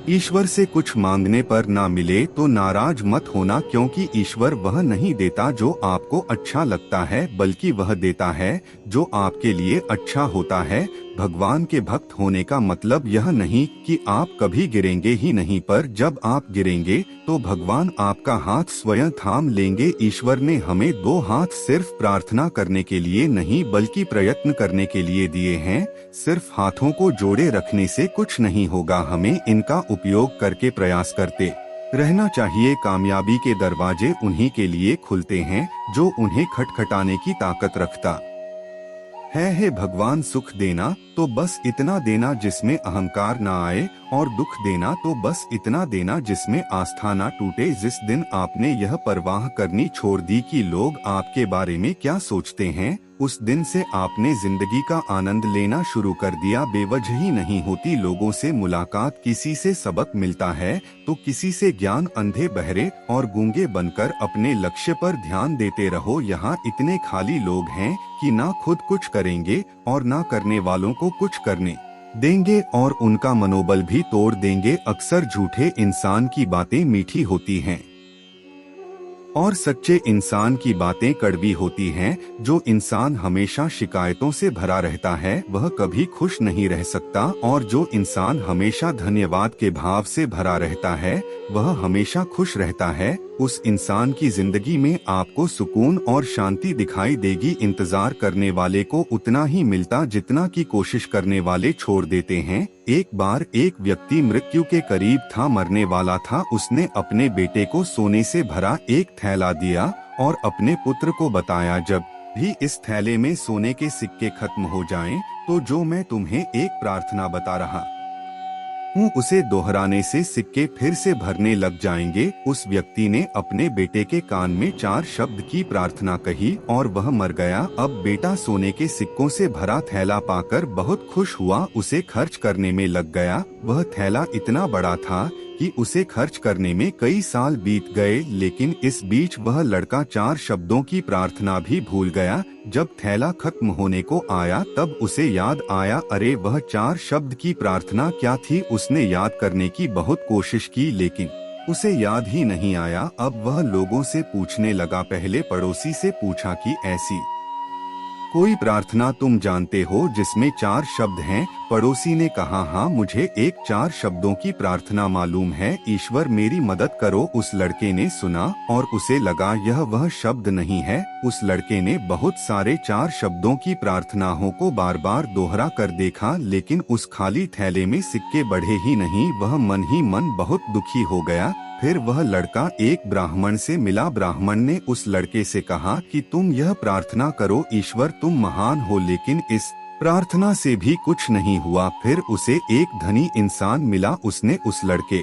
ईश्वर से कुछ मांगने पर ना मिले तो नाराज मत होना, क्योंकि ईश्वर वह नहीं देता जो आपको अच्छा लगता है, बल्कि वह देता है जो आपके लिए अच्छा होता है। भगवान के भक्त होने का मतलब यह नहीं कि आप कभी गिरेंगे ही नहीं, पर जब आप गिरेंगे तो भगवान आपका हाथ स्वयं थाम लेंगे। ईश्वर ने हमें दो हाथ सिर्फ प्रार्थना करने के लिए नहीं, बल्कि प्रयत्न करने के लिए दिए हैं। सिर्फ हाथों को जोड़े रखने से कुछ नहीं होगा, हमें इनका उपयोग करके प्रयास करते रहना चाहिए। कामयाबी के दरवाजे उन्हीं के लिए खुलते हैं जो उन्हें खटखटाने की ताकत रखता है। हे भगवान, सुख देना तो बस इतना देना जिसमें अहंकार ना आए, और दुख देना तो बस इतना देना जिसमें आस्था ना टूटे। जिस दिन आपने यह परवाह करनी छोड़ दी कि लोग आपके बारे में क्या सोचते हैं, उस दिन से आपने जिंदगी का आनंद लेना शुरू कर दिया। बेवजह ही नहीं होती लोगों से मुलाकात, किसी से सबक मिलता है तो किसी से ज्ञान। अंधे बहरे और गूंगे बनकर अपने लक्ष्य पर ध्यान देते रहो। यहाँ इतने खाली लोग हैं कि ना खुद कुछ करेंगे और ना करने वालों को कुछ करने देंगे, और उनका मनोबल भी तोड़ देंगे। अक्सर झूठे इंसान की बातें मीठी होती हैं और सच्चे इंसान की बातें कड़वी होती हैं। जो इंसान हमेशा शिकायतों से भरा रहता है वह कभी खुश नहीं रह सकता, और जो इंसान हमेशा धन्यवाद के भाव से भरा रहता है वह हमेशा खुश रहता है। उस इंसान की जिंदगी में आपको सुकून और शांति दिखाई देगी। इंतजार करने वाले को उतना ही मिलता जितना की कोशिश करने वाले छोड़ देते हैं। एक बार एक व्यक्ति मृत्यु के करीब था, मरने वाला था। उसने अपने बेटे को सोने से भरा एक थैला दिया और अपने पुत्र को बताया, जब भी इस थैले में सोने के सिक्के खत्म हो जाएं, तो जो मैं तुम्हें एक प्रार्थना बता रहा हूँ उसे दोहराने से सिक्के फिर से भरने लग जाएंगे। उस व्यक्ति ने अपने बेटे के कान में 4 शब्द की प्रार्थना कही और वह मर गया। अब बेटा सोने के सिक्कों से भरा थैला पाकर बहुत खुश हुआ, उसे खर्च करने में लग गया। वह थैला इतना बड़ा था कि उसे खर्च करने में कई साल बीत गए, लेकिन इस बीच वह लड़का 4 शब्दों की प्रार्थना भी भूल गया। जब थैला खत्म होने को आया तब उसे याद आया, अरे वह 4 शब्द की प्रार्थना क्या थी। उसने याद करने की बहुत कोशिश की, लेकिन उसे याद ही नहीं आया। अब वह लोगों से पूछने लगा, पहले पड़ोसी से पूछा कि ऐसी कोई प्रार्थना तुम जानते हो जिसमें 4 शब्द हैं? पड़ोसी ने कहा, हाँ मुझे एक 4 शब्दों की प्रार्थना मालूम है, ईश्वर मेरी मदद करो। उस लड़के ने सुना और उसे लगा यह वह शब्द नहीं है। उस लड़के ने बहुत सारे 4 शब्दों की प्रार्थनाओं को बार बार दोहरा कर देखा, लेकिन उस खाली थैले में सिक्के बढ़े ही नहीं। वह मन ही मन बहुत दुखी हो गया। फिर वह लड़का एक ब्राह्मण से मिला। ब्राह्मण ने उस लड़के से कहा कि तुम यह प्रार्थना करो, ईश्वर तुम महान हो। लेकिन इस प्रार्थना से भी कुछ नहीं हुआ। फिर उसे एक धनी इंसान मिला। उसने उस लड़के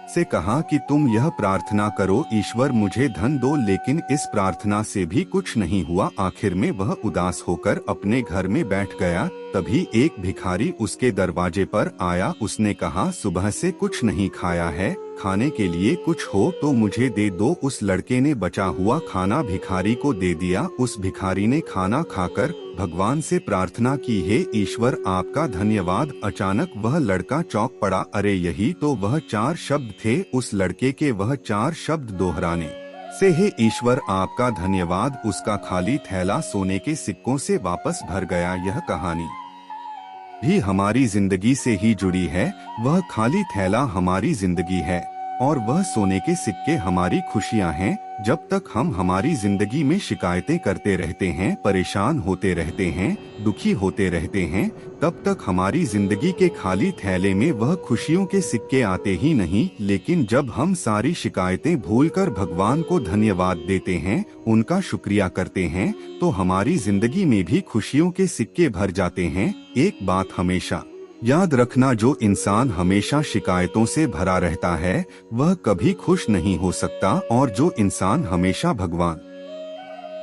से कहा कि तुम यह प्रार्थना करो, ईश्वर मुझे धन दो। लेकिन इस प्रार्थना से भी कुछ नहीं हुआ। आखिर में वह उदास होकर अपने घर में बैठ गया। तभी एक भिखारी उसके दरवाजे पर आया। उसने कहा, सुबह से कुछ नहीं खाया है, खाने के लिए कुछ हो तो मुझे दे दो। उस लड़के ने बचा हुआ खाना भिखारी को दे दिया। उस भिखारी ने खाना खाकर भगवान से प्रार्थना की, हे ईश्वर आपका धन्यवाद। अचानक वह लड़का चौंक पड़ा, अरे यही तो वह 4 शब्द थे। उस लड़के के वह 4 शब्द दोहराने से, हे ईश्वर आपका धन्यवाद, उसका खाली थैला सोने के सिक्कों से वापस भर गया। यह कहानी भी हमारी जिंदगी से ही जुड़ी है। वह खाली थैला हमारी जिंदगी है और वह सोने के सिक्के हमारी खुशियां हैं। जब तक हम हमारी जिंदगी में शिकायतें करते रहते हैं, परेशान होते रहते हैं, दुखी होते रहते हैं, तब तक हमारी जिंदगी के खाली थैले में वह खुशियों के सिक्के आते ही नहीं। लेकिन जब हम सारी शिकायतें भूलकर भगवान को धन्यवाद देते हैं, उनका शुक्रिया करते हैं, तो हमारी जिंदगी में भी खुशियों के सिक्के भर जाते हैं। एक बात हमेशा याद रखना, जो इंसान हमेशा शिकायतों से भरा रहता है वह कभी खुश नहीं हो सकता, और जो इंसान हमेशा भगवान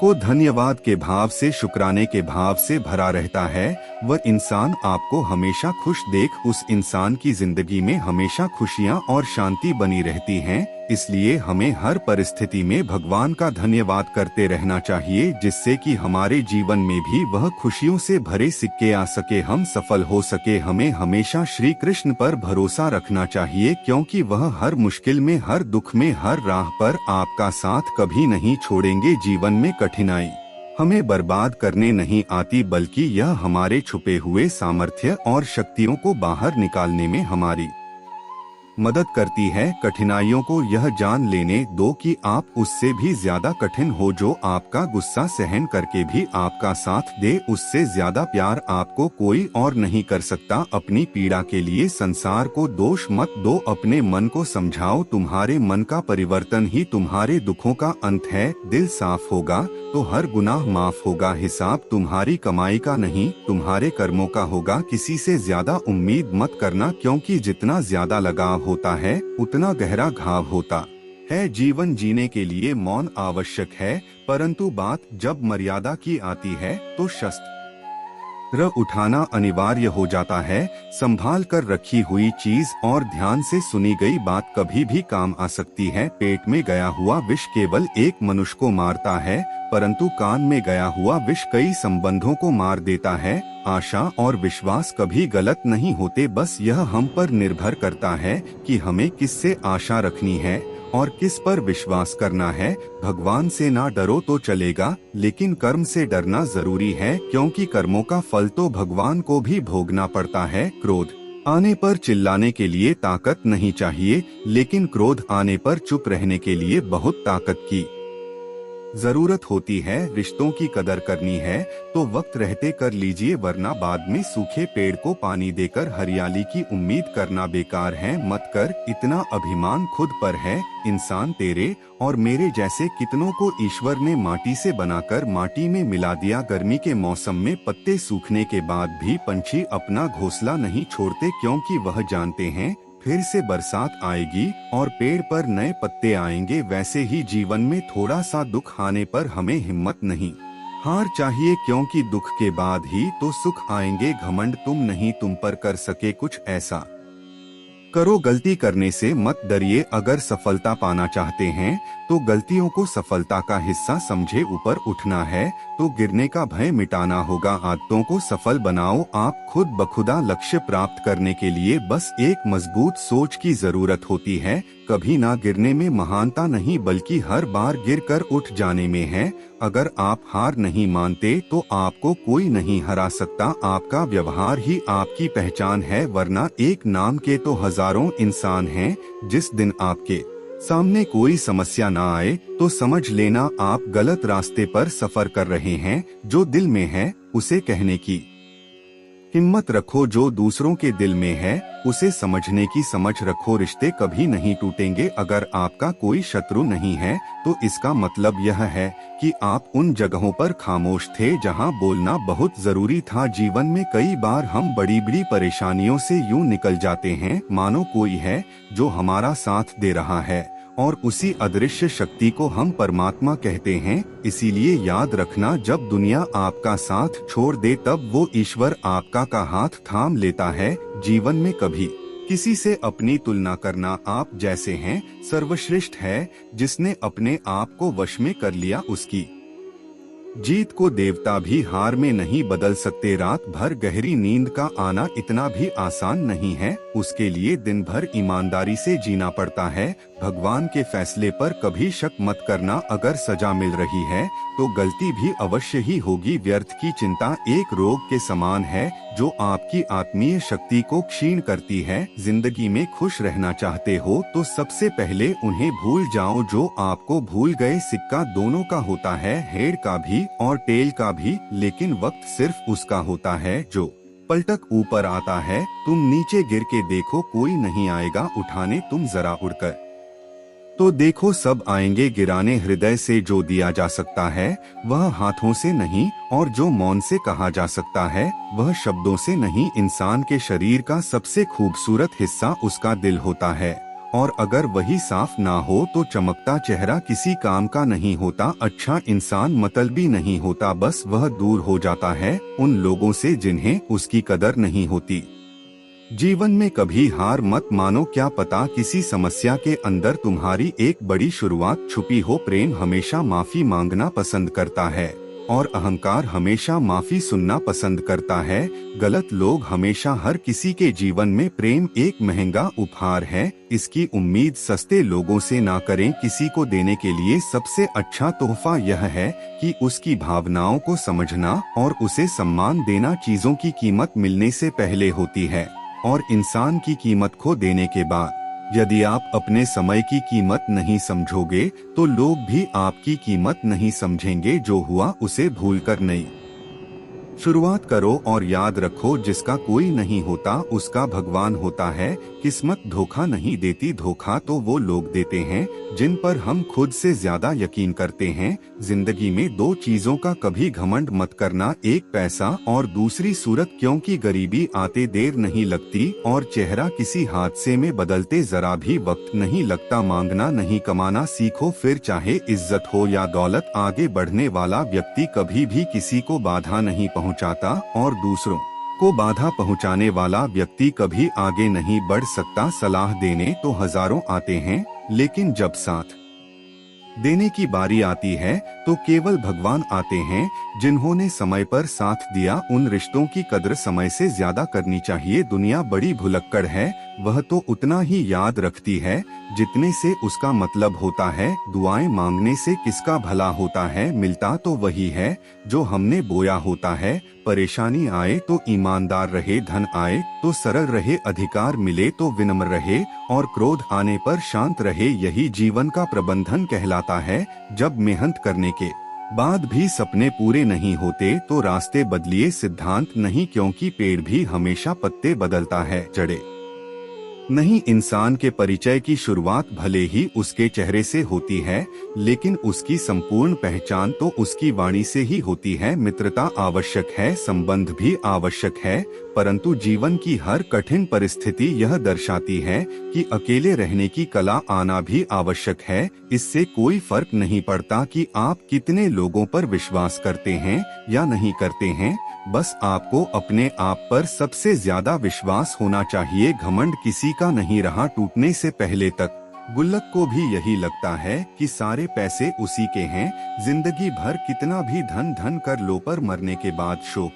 को धन्यवाद के भाव से, शुक्राने के भाव से भरा रहता है, वह इंसान आपको हमेशा खुश देख उस इंसान की जिंदगी में हमेशा खुशियां और शांति बनी रहती हैं। इसलिए हमें हर परिस्थिति में भगवान का धन्यवाद करते रहना चाहिए, जिससे कि हमारे जीवन में भी वह खुशियों से भरे सिक्के आ सके, हम सफल हो सके। हमें हमेशा श्री कृष्ण पर भरोसा रखना चाहिए, क्योंकि वह हर मुश्किल में, हर दुख में, हर राह पर आपका साथ कभी नहीं छोड़ेंगे। जीवन में कठिनाई हमें बर्बाद करने नहीं आती, बल्कि यह हमारे छुपे हुए सामर्थ्य और शक्तियों को बाहर निकालने में हमारी मदद करती है। कठिनाइयों को यह जान लेने दो कि आप उससे भी ज्यादा कठिन हो। जो आपका गुस्सा सहन करके भी आपका साथ दे, उससे ज्यादा प्यार आपको कोई और नहीं कर सकता। अपनी पीड़ा के लिए संसार को दोष मत दो, अपने मन को समझाओ। तुम्हारे मन का परिवर्तन ही तुम्हारे दुखों का अंत है। दिल साफ होगा तो हर गुनाह माफ होगा। हिसाब तुम्हारी कमाई का नहीं, तुम्हारे कर्मों का होगा। किसी से ज्यादा उम्मीद मत करना, क्योंकि जितना ज्यादा लगाव होता है उतना गहरा घाव होता है। जीवन जीने के लिए मौन आवश्यक है, परंतु बात जब मर्यादा की आती है तो शस्त्र उठाना अनिवार्य हो जाता है। संभाल कर रखी हुई चीज और ध्यान से सुनी गई बात कभी भी काम आ सकती है। पेट में गया हुआ विष केवल एक मनुष्य को मारता है, परंतु कान में गया हुआ विष कई संबंधों को मार देता है। आशा और विश्वास कभी गलत नहीं होते, बस यह हम पर निर्भर करता है कि हमें किससे आशा रखनी है और किस पर विश्वास करना है। भगवान से ना डरो तो चलेगा, लेकिन कर्म से डरना जरूरी है, क्योंकि कर्मों का फल तो भगवान को भी भोगना पड़ता है। क्रोध आने पर चिल्लाने के लिए ताकत नहीं चाहिए, लेकिन क्रोध आने पर चुप रहने के लिए बहुत ताकत की जरूरत होती है। रिश्तों की कदर करनी है तो वक्त रहते कर लीजिए, वरना बाद में सूखे पेड़ को पानी देकर हरियाली की उम्मीद करना बेकार है। मत कर इतना अभिमान खुद पर है। इंसान तेरे और मेरे जैसे कितनों को ईश्वर ने माटी से बनाकर माटी में मिला दिया। गर्मी के मौसम में पत्ते सूखने के बाद भी पंछी अपना घोंसला नहीं छोड़ते, क्योंकि वह जानते हैं फिर से बरसात आएगी और पेड़ पर नए पत्ते आएंगे। वैसे ही जीवन में थोड़ा सा दुख आने पर हमें हिम्मत नहीं हार चाहिए, क्योंकि दुख के बाद ही तो सुख आएंगे। घमंड तुम नहीं तुम पर कर सके कुछ ऐसा करो। गलती करने से मत डरिए। अगर सफलता पाना चाहते हैं तो गलतियों को सफलता का हिस्सा समझे। ऊपर उठना है तो गिरने का भय मिटाना होगा। आदतों को सफल बनाओ। आप खुद बखुदा लक्ष्य प्राप्त करने के लिए बस एक मजबूत सोच की जरूरत होती है। कभी ना गिरने में महानता नहीं, बल्कि हर बार गिरकर उठ जाने में है। अगर आप हार नहीं मानते तो आपको कोई नहीं हरा सकता। आपका व्यवहार ही आपकी पहचान है, वरना एक नाम के तो हजारों इंसान हैं। जिस दिन आपके सामने कोई समस्या ना आए तो समझ लेना आप गलत रास्ते पर सफर कर रहे हैं। जो दिल में है उसे कहने की हिम्मत रखो, जो दूसरों के दिल में है उसे समझने की समझ रखो। रिश्ते कभी नहीं टूटेंगे। अगर आपका कोई शत्रु नहीं है तो इसका मतलब यह है कि आप उन जगहों पर खामोश थे जहां बोलना बहुत जरूरी था। जीवन में कई बार हम बड़ी बड़ी परेशानियों से यूं निकल जाते हैं मानो कोई है जो हमारा साथ दे रहा है, और उसी अदृश्य शक्ति को हम परमात्मा कहते हैं। इसीलिए याद रखना, जब दुनिया आपका साथ छोड़ दे तब वो ईश्वर आपका का हाथ थाम लेता है। जीवन में कभी किसी से अपनी तुलना करना आप जैसे हैं सर्वश्रेष्ठ है। जिसने अपने आप को वश में कर लिया उसकी जीत को देवता भी हार में नहीं बदल सकते। रात भर गहरी नींद का आना इतना भी आसान नहीं है, उसके लिए दिन भर ईमानदारी से जीना पड़ता है। भगवान के फैसले पर कभी शक मत करना। अगर सजा मिल रही है तो गलती भी अवश्य ही होगी। व्यर्थ की चिंता एक रोग के समान है जो आपकी आत्मीय शक्ति को क्षीण करती है। जिंदगी में खुश रहना चाहते हो तो सबसे पहले उन्हें भूल जाओ जो आपको भूल गए। सिक्का दोनों का होता है, हेड का भी और टेल का भी, लेकिन वक्त सिर्फ उसका होता है जो पलटक ऊपर आता है। तुम नीचे गिर के देखो, कोई नहीं आएगा उठाने। तुम जरा उड़कर तो देखो, सब आएंगे गिराने। हृदय से जो दिया जा सकता है वह हाथों से नहीं, और जो मौन से कहा जा सकता है वह शब्दों से नहीं। इंसान के शरीर का सबसे खूबसूरत हिस्सा उसका दिल होता है, और अगर वही साफ ना हो तो चमकता चेहरा किसी काम का नहीं होता। अच्छा इंसान मतलबी नहीं होता, बस वह दूर हो जाता है उन लोगों से जिन्हें उसकी कदर नहीं होती। जीवन में कभी हार मत मानो, क्या पता किसी समस्या के अंदर तुम्हारी एक बड़ी शुरुआत छुपी हो। प्रेम हमेशा माफी मांगना पसंद करता है और अहंकार हमेशा माफी सुनना पसंद करता है। गलत लोग हमेशा हर किसी के जीवन में प्रेम एक महंगा उपहार है, इसकी उम्मीद सस्ते लोगों से ना करें। किसी को देने के लिए सबसे अच्छा तोहफा यह है कि उसकी भावनाओं को समझना और उसे सम्मान देना। चीजों की कीमत मिलने से पहले होती है और इंसान की कीमत खो देने के बाद। यदि आप अपने समय की कीमत नहीं समझोगे तो लोग भी आपकी कीमत नहीं समझेंगे। जो हुआ उसे भूलकर नहीं शुरुआत करो और याद रखो, जिसका कोई नहीं होता उसका भगवान होता है। किस्मत धोखा नहीं देती, धोखा तो वो लोग देते हैं जिन पर हम खुद से ज्यादा यकीन करते हैं। जिंदगी में दो चीजों का कभी घमंड मत करना, एक पैसा और दूसरी सूरत, क्योंकि गरीबी आते देर नहीं लगती और चेहरा किसी हादसे में बदलते जरा भी वक्त नहीं लगता। मांगना नहीं कमाना सीखो, फिर चाहे इज्जत हो या दौलत। आगे बढ़ने वाला व्यक्ति कभी भी किसी को बाधा नहीं पहुंचाता और दूसरों को बाधा पहुंचाने वाला व्यक्ति कभी आगे नहीं बढ़ सकता। सलाह देने तो हजारों आते हैं, लेकिन जब साथ देने की बारी आती है तो केवल भगवान आते हैं जिन्होंने समय पर साथ दिया। उन रिश्तों की कद्र समय से ज्यादा करनी चाहिए। दुनिया बड़ी भुलक्कड़ है, वह तो उतना ही याद रखती है जितने से उसका मतलब होता है। दुआएं मांगने से किसका भला होता है, मिलता तो वही है जो हमने बोया होता है। परेशानी आए तो ईमानदार रहे, धन आए तो सरल रहे, अधिकार मिले तो विनम्र रहे और क्रोध आने पर शांत रहे। यही जीवन का प्रबंधन कहलाता है। जब मेहनत करने के बाद भी सपने पूरे नहीं होते तो रास्ते बदलिए, सिद्धांत नहीं, क्योंकि पेड़ भी हमेशा पत्ते बदलता है, जड़े नहीं। इंसान के परिचय की शुरुआत भले ही उसके चेहरे से होती है, लेकिन उसकी संपूर्ण पहचान तो उसकी वाणी से ही होती है। मित्रता आवश्यक है, संबंध भी आवश्यक है, परंतु जीवन की हर कठिन परिस्थिति यह दर्शाती है कि अकेले रहने की कला आना भी आवश्यक है। इससे कोई फर्क नहीं पड़ता कि आप कितने लोगों पर विश्वास करते हैं या नहीं करते हैं, बस आपको अपने आप पर सबसे ज्यादा विश्वास होना चाहिए। घमंड किसी का नहीं रहा टूटने से पहले तक। गुल्लक को भी यही लगता है कि सारे पैसे उसी के हैं। जिंदगी भर कितना भी धन धन कर लो, पर मरने के बाद शोक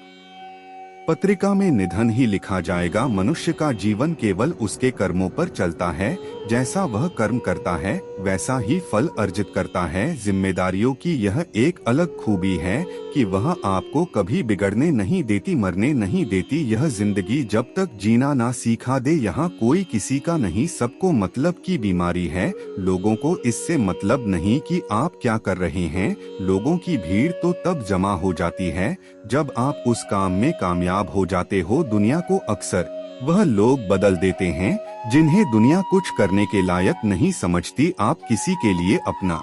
पत्रिका में निधन ही लिखा जाएगा। मनुष्य का जीवन केवल उसके कर्मों पर चलता है। जैसा वह कर्म करता है वैसा ही फल अर्जित करता है। जिम्मेदारियों की यह एक अलग खूबी है कि वह आपको कभी बिगड़ने नहीं देती, मरने नहीं देती। यह जिंदगी जब तक जीना ना सीखा दे, यहाँ कोई किसी का नहीं। सबको मतलब की बीमारी है। लोगों को इससे मतलब नहीं कि आप क्या कर रहे हैं। लोगों की भीड़ तो तब जमा हो जाती है जब आप उस काम में कामयाब हो जाते हो। दुनिया को अक्सर वह लोग बदल देते हैं जिन्हें दुनिया कुछ करने के लायक नहीं समझती। आप किसी के लिए अपना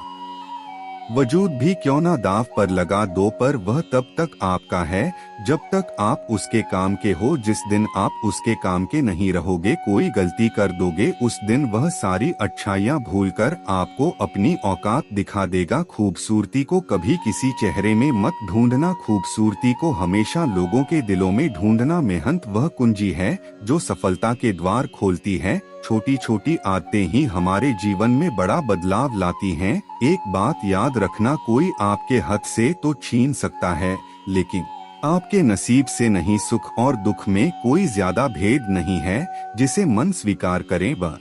वजूद भी क्यों ना दांव पर लगा दो, पर वह तब तक आपका है जब तक आप उसके काम के हो। जिस दिन आप उसके काम के नहीं रहोगे, कोई गलती कर दोगे, उस दिन वह सारी अच्छाइयाँ भूलकर आपको अपनी औकात दिखा देगा। खूबसूरती को कभी किसी चेहरे में मत ढूंढना, खूबसूरती को हमेशा लोगों के दिलों में ढूंढना। मेहनत वह कुंजी है जो सफलता के द्वार खोलती है। छोटी छोटी आदतें ही हमारे जीवन में बड़ा बदलाव लाती हैं। एक बात याद रखना, कोई आपके हक से तो छीन सकता है, लेकिन आपके नसीब से नहीं। सुख और दुख में कोई ज्यादा भेद नहीं है। जिसे मन स्वीकार करे वह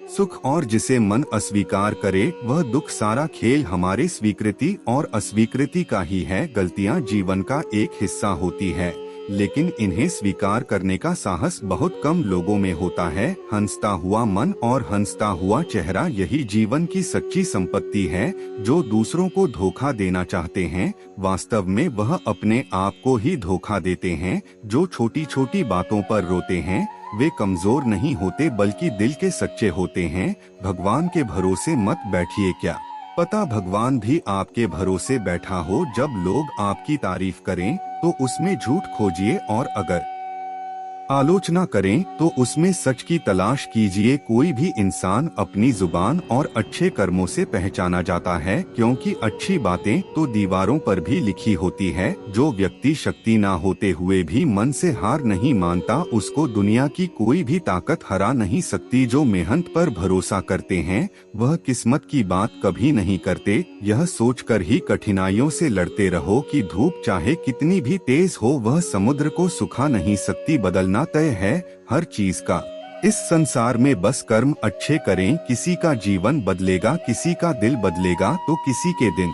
सुख और जिसे मन अस्वीकार करे वह दुख। सारा खेल हमारे स्वीकृति और अस्वीकृति का ही है। गलतियां जीवन का एक हिस्सा होती है, लेकिन इन्हें स्वीकार करने का साहस बहुत कम लोगों में होता है। हंसता हुआ मन और हंसता हुआ चेहरा, यही जीवन की सच्ची संपत्ति है। जो दूसरों को धोखा देना चाहते हैं, वास्तव में वह अपने आप को ही धोखा देते हैं। जो छोटी छोटी बातों पर रोते हैं वे कमजोर नहीं होते बल्कि दिल के सच्चे होते हैं। भगवान के भरोसे मत बैठिए, क्या पता भगवान भी आपके भरोसे बैठा हो। जब लोग आपकी तारीफ करें तो उसमें झूठ खोजिए, और अगर आलोचना करें तो उसमें सच की तलाश कीजिए। कोई भी इंसान अपनी जुबान और अच्छे कर्मों से पहचाना जाता है, क्योंकि अच्छी बातें तो दीवारों पर भी लिखी होती है। जो व्यक्ति शक्ति ना होते हुए भी मन से हार नहीं मानता, उसको दुनिया की कोई भी ताकत हरा नहीं सकती। जो मेहनत पर भरोसा करते हैं वह किस्मत की बात कभी नहीं करते। यह सोचकर ही कठिनाइयों से लड़ते रहो कि धूप चाहे कितनी भी तेज हो वह समुद्र को सुखा नहीं सकती। बदलना तय है हर चीज का इस संसार में, बस कर्म अच्छे करें। किसी का जीवन बदलेगा, किसी का दिल बदलेगा तो किसी के दिन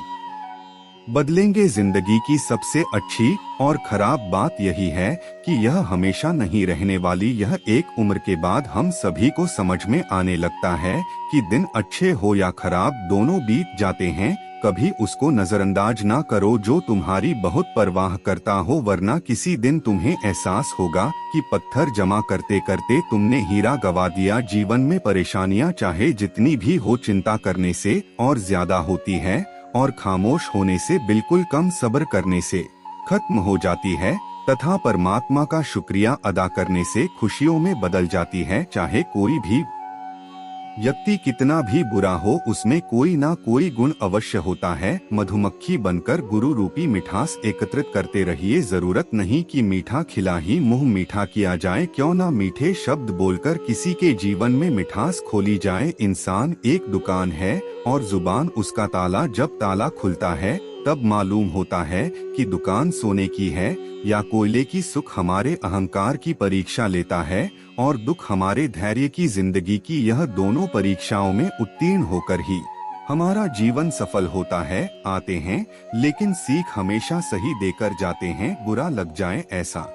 बदलेंगे। जिंदगी की सबसे अच्छी और खराब बात यही है कि यह हमेशा नहीं रहने वाली। यह एक उम्र के बाद हम सभी को समझ में आने लगता है कि दिन अच्छे हो या खराब दोनों बीत जाते हैं। कभी उसको नजरअंदाज ना करो जो तुम्हारी बहुत परवाह करता हो, वरना किसी दिन तुम्हें एहसास होगा कि पत्थर जमा करते करते तुमने हीरा गवा दिया। जीवन में परेशानियां चाहे जितनी भी हो, चिंता करने से और ज्यादा होती है और खामोश होने से, बिल्कुल कम सब्र करने से खत्म हो जाती है, तथा परमात्मा का शुक्रिया अदा करने से खुशियों में बदल जाती है। चाहे कोई भी व्यक्ति कितना भी बुरा हो, उसमें कोई ना कोई गुण अवश्य होता है। मधुमक्खी बनकर गुरु रूपी मिठास एकत्रित करते रहिए। जरूरत नहीं कि मीठा खिला ही मुंह मीठा किया जाए। क्यों ना मीठे शब्द बोलकर किसी के जीवन में मिठास खोली जाए। इंसान एक दुकान है और जुबान उसका ताला। जब ताला खुलता है तब मालूम होता है कि दुकान सोने की है या कोयले की। सुख हमारे अहंकार की परीक्षा लेता है और दुख हमारे धैर्य की। जिंदगी की यह दोनों परीक्षाओं में उत्तीर्ण होकर ही हमारा जीवन सफल होता है। आते हैं लेकिन सीख हमेशा सही देकर जाते हैं। बुरा लग जाए ऐसा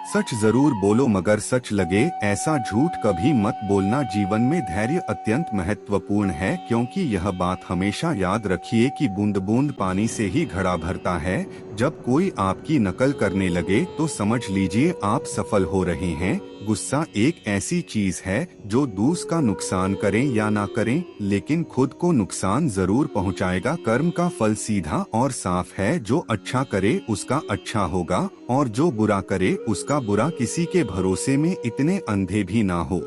सच जरूर बोलो, मगर सच लगे ऐसा झूठ कभी मत बोलना। जीवन में धैर्य अत्यंत महत्वपूर्ण है, क्योंकि यह बात हमेशा याद रखिए कि बूंद बूंद पानी से ही घड़ा भरता है। जब कोई आपकी नकल करने लगे तो समझ लीजिए आप सफल हो रहे हैं। गुस्सा एक ऐसी चीज है जो दूसरों का नुकसान करें या ना करें, लेकिन खुद को नुकसान जरूर पहुंचाएगा। कर्म का फल सीधा और साफ है। जो अच्छा करे उसका अच्छा होगा और जो बुरा करे उसका बुरा। किसी के भरोसे में इतने अंधे भी ना हो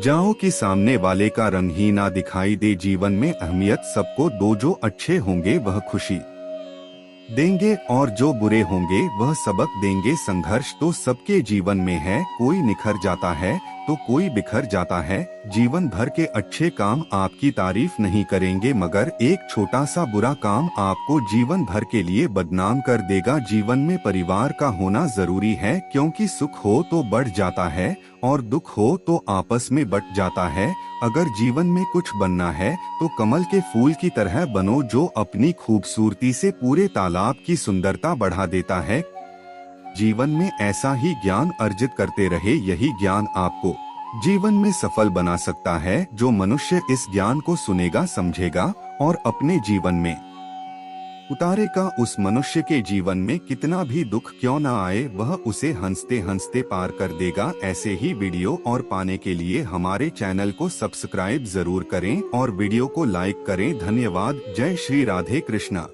जाओ कि सामने वाले का रंग ही ना दिखाई दे। जीवन में अहमियत सबको दो। जो अच्छे होंगे वह खुशी देंगे और जो बुरे होंगे वह सबक देंगे। संघर्ष तो सबके जीवन में है, कोई निखर जाता है तो कोई बिखर जाता है। जीवन भर के अच्छे काम आपकी तारीफ नहीं करेंगे, मगर एक छोटा सा बुरा काम आपको जीवन भर के लिए बदनाम कर देगा। जीवन में परिवार का होना जरूरी है, क्योंकि सुख हो तो बढ़ जाता है और दुख हो तो आपस में बट जाता है। अगर जीवन में कुछ बनना है तो कमल के फूल की तरह बनो, जो अपनी खूबसूरती से पूरे तालाब की सुंदरता बढ़ा देता है। जीवन में ऐसा ही ज्ञान अर्जित करते रहे, यही ज्ञान आपको जीवन में सफल बना सकता है। जो मनुष्य इस ज्ञान को सुनेगा, समझेगा और अपने जीवन में उतारेगा, उस मनुष्य के जीवन में कितना भी दुख क्यों न आए, वह उसे हंसते हंसते पार कर देगा। ऐसे ही वीडियो और पाने के लिए हमारे चैनल को सब्सक्राइब जरूर करें और वीडियो को लाइक करें। धन्यवाद। जय श्री राधे कृष्णा।